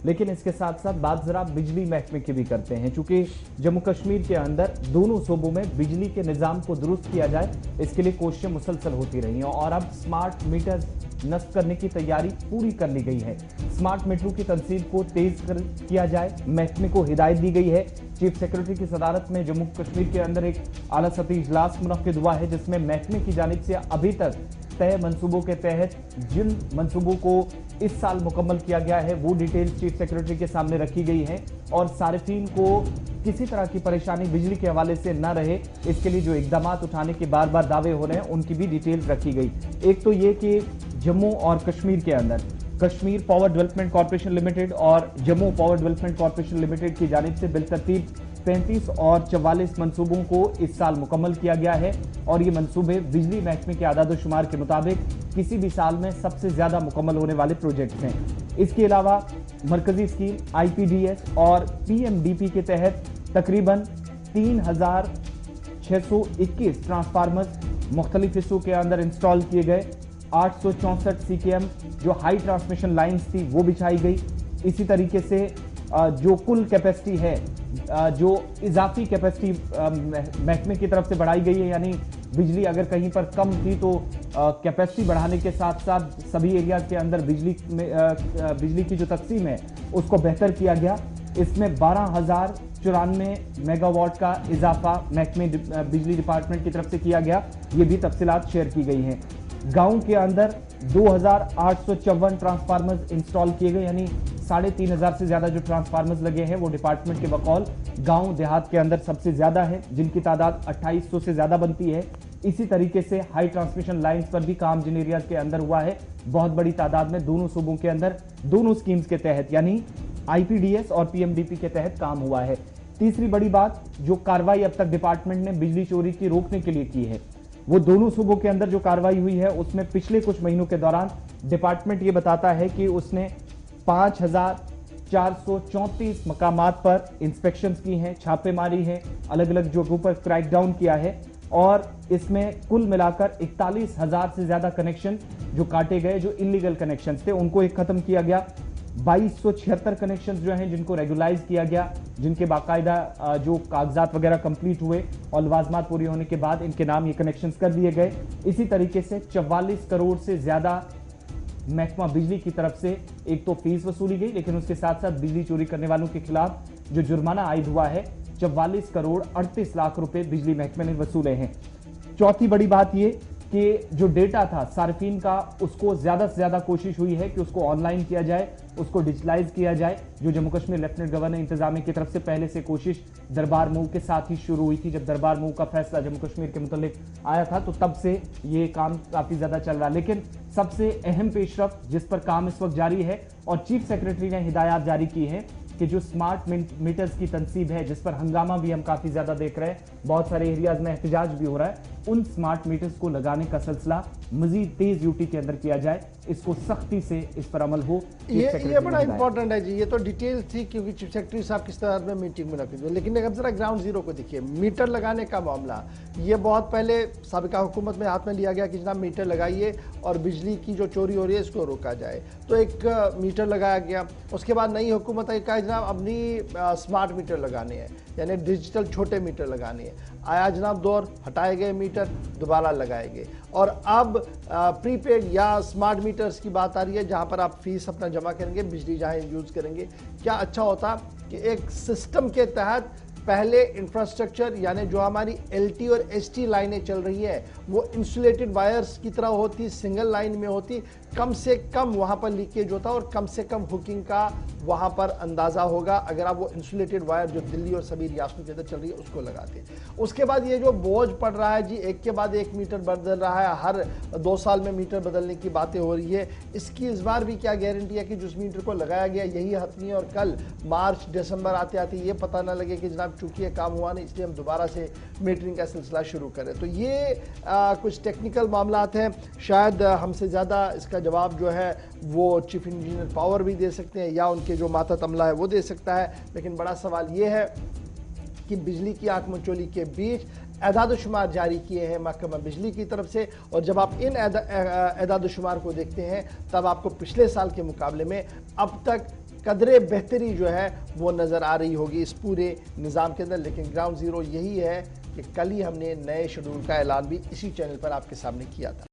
लेकिन इसके साथ साथ बात जरा बिजली महकमे की भी करते हैं, चूंकि जम्मू कश्मीर के अंदर दोनों सूबों में बिजली के निजाम को दुरुस्त किया जाए, इसके लिए कोशिशें मुसलसल होती रही हैं और अब स्मार्ट मीटर नस्ब करने की तैयारी पूरी कर ली गई है। स्मार्ट मीटरों की तनसीब को तेज किया जाए, महकमे को हिदायत दी गई है। चीफ सेक्रेटरी की सदारत में जम्मू कश्मीर के अंदर एक आला सतही इजलास मुनक्किद हुआ है, जिसमें महकमे की जानिब से अभी तक तय मंसूबों के तहत जिन मंसूबों को इस साल मुकम्मल किया गया है वो डिटेल्स चीफ सेक्रेटरी के सामने रखी गई है और सारिफीन को किसी तरह की परेशानी बिजली के हवाले से न रहे, इसके लिए जो इकदाम उठाने के बार बार दावे हो रहे हैं उनकी भी डिटेल्स रखी गई। एक तो ये कि जम्मू और कश्मीर के अंदर Kashmir power development corporation limited और Jammu power development corporation limited की जानिब से बिलतरतीब 35 और 44 मंसूबों को इस साल मुकम्मल किया गया है और ये मंसूबे बिजली महकमे के आदाद-ओ-शुमार के मुताबिक किसी भी साल में सबसे ज्यादा मुकम्मल होने वाले प्रोजेक्ट्स हैं। इसके अलावा मरकजी स्कीम IPDS और PMDP के तहत तकरीबन 3621 ट्रांसफार्मर्स मुख्तलिफ हिस्सों के अंदर इंस्टॉल किए गए। 864 CKM जो हाई ट्रांसमिशन लाइन्स थी वो बिछाई गई। इसी तरीके से जो कुल कैपेसिटी है, जो इजाफी कैपेसिटी महकमे की तरफ से बढ़ाई गई है, यानी बिजली अगर कहीं पर कम थी तो कैपेसिटी बढ़ाने के साथ साथ सभी एरियाज के अंदर बिजली की जो तकसीम है उसको बेहतर किया गया। इसमें 12,094 मेगावाट का इजाफा महकमे बिजली डिपार्टमेंट की तरफ से किया गया। ये भी तफसीलात शेयर की गई हैं। गांव के अंदर 2,854 ट्रांसफार्मर्स इंस्टॉल किए गए, यानी 3,500 से ज्यादा जो ट्रांसफार्मर्स लगे हैं वो डिपार्टमेंट के बकौल गांव देहात के अंदर सबसे ज्यादा है, जिनकी तादाद 2800 से ज्यादा बनती है। इसी तरीके से हाई ट्रांसमिशन लाइंस पर भी काम जिन एरियाज के अंदर हुआ है बहुत बड़ी तादाद में दोनों सूबों के अंदर दोनों स्कीम्स के तहत यानी IPDS और PMDP के तहत काम हुआ है। तीसरी बड़ी बात जो कार्रवाई अब तक डिपार्टमेंट ने बिजली चोरी की रोकने के लिए की है, वो दोनों सूबों के अंदर जो कार्रवाई हुई है उसमें पिछले कुछ महीनों के दौरान डिपार्टमेंट ये बताता है कि उसने 5,434 मकामात पर इंस्पेक्शंस की हैं, छापेमारी है, अलग अलग जगहों पर क्रैकडाउन किया है और इसमें कुल मिलाकर 41,000 से ज्यादा कनेक्शन जो काटे गए, जो इलीगल कनेक्शंस थे उनको एक खत्म किया गया। 2276 कनेक्शंस जो हैं जिनको रेगुलाइज किया गया, जिनके बाकायदा जो कागजात वगैरह कंप्लीट हुए और लवाजमात पूरी होने के बाद इनके नाम ये कनेक्शंस कर दिए गए। इसी तरीके से 44 करोड़ से ज्यादा महकमा बिजली की तरफ से एक तो फीस वसूली गई, लेकिन उसके साथ साथ बिजली चोरी करने वालों के खिलाफ जो जुर्माना आयद हुआ है 44 करोड़ 38 लाख रुपए बिजली महकमे ने वसूले हैं। चौथी बड़ी बात यह कि जो डेटा था सार्फिन का, उसको ज्यादा से ज्यादा कोशिश हुई है कि उसको ऑनलाइन किया जाए, उसको डिजिटलाइज किया जाए। जो जम्मू कश्मीर लेफ्टिनेंट गवर्नर इंतजामिया की तरफ से पहले से कोशिश दरबार मूव के साथ ही शुरू हुई थी। जब दरबार मूव का फैसला जम्मू कश्मीर के मुतालिक आया था तो तब से ये काम काफी ज्यादा चल रहा है, लेकिन सबसे अहम पेशरफ्त जिस पर काम इस वक्त जारी है और चीफ सेक्रेटरी ने हिदायत जारी की है कि जो स्मार्ट मीटर्स की तनसीब है, जिस पर हंगामा भी हम काफी ज्यादा देख रहे हैं, बहुत सारे एरियाज में एहतजाज भी हो रहा है, उन स्मार्ट मीटर्स को लगाने का सिलसिला मजीद तेज यूटी के अंदर किया जाए, इसको सख्ती से इस पर अमल हो। ये बड़ा इंपॉर्टेंट है जी। ये तो डिटेल थी क्योंकि चीफ सेक्रेटरी साहब किस तरह में मीटिंग में रखी थी, लेकिन अगर जरा ग्राउंड जीरो को देखिए, मीटर लगाने का मामला ये बहुत पहले साबिका हुकूमत में हाथ में लिया गया कि जनाब मीटर लगाइए और बिजली की जो चोरी हो रही है इसको रोका जाए, तो एक मीटर लगाया गया। उसके बाद नई हुकूमत आई, कहा जनाब अपनी स्मार्ट मीटर लगाने हैं, यानी डिजिटल छोटे मीटर लगाने हैं। आया जनाब दौर, हटाए गए मीटर, दोबारा लगाए गए और अब प्रीपेड या स्मार्ट मीटर्स की बात आ रही है जहां पर आप फीस अपना जमा करेंगे, बिजली जहां यूज करेंगे। क्या अच्छा होता कि एक सिस्टम के तहत पहले इंफ्रास्ट्रक्चर यानी जो हमारी LT और ST लाइनें चल रही है वो इंसुलेटेड वायर्स की तरह होती, सिंगल लाइन में होती, कम से कम वहां पर लीकेज होता और कम से कम हुकिंग का वहां पर अंदाजा होगा अगर आप वो इंसुलेटेड वायर जो दिल्ली और सभी रियासतों के अंदर चल रही है उसको लगाते। उसके बाद ये जो बोझ पड़ रहा है जी, एक के बाद एक मीटर बदल रहा है, हर 2 साल में मीटर बदलने की बातें हो रही है, इसकी इस बार भी क्या गारंटी है कि जिस मीटर को लगाया गया यही हतमी और कल मार्च दिसंबर आते आते ये पता ना लगे कि जनाब चूंकि ये काम हुआ नहीं इसलिए हम दोबारा से मीटरिंग का सिलसिला शुरू करें। तो ये कुछ टेक्निकल मामलात हैं, शायद हमसे ज़्यादा इसका जवाब जो है वो चीफ इंजीनियर पावर भी दे सकते हैं या उनके जो मातहत अमला है वो दे सकता है, लेकिन बड़ा सवाल ये है कि बिजली की आंख मचोली के बीच एदाद-ओ-शुमार जारी किए हैं महकमा बिजली की तरफ से, और जब आप इन एदाद-ओ-शुमार को देखते हैं तब आपको पिछले साल के मुकाबले में अब तक कदरे बेहतरी जो है वो नजर आ रही होगी इस पूरे निज़ाम के अंदर। लेकिन ग्राउंड जीरो यही है कि कल ही हमने नए शेड्यूल का ऐलान भी इसी चैनल पर आपके सामने किया था।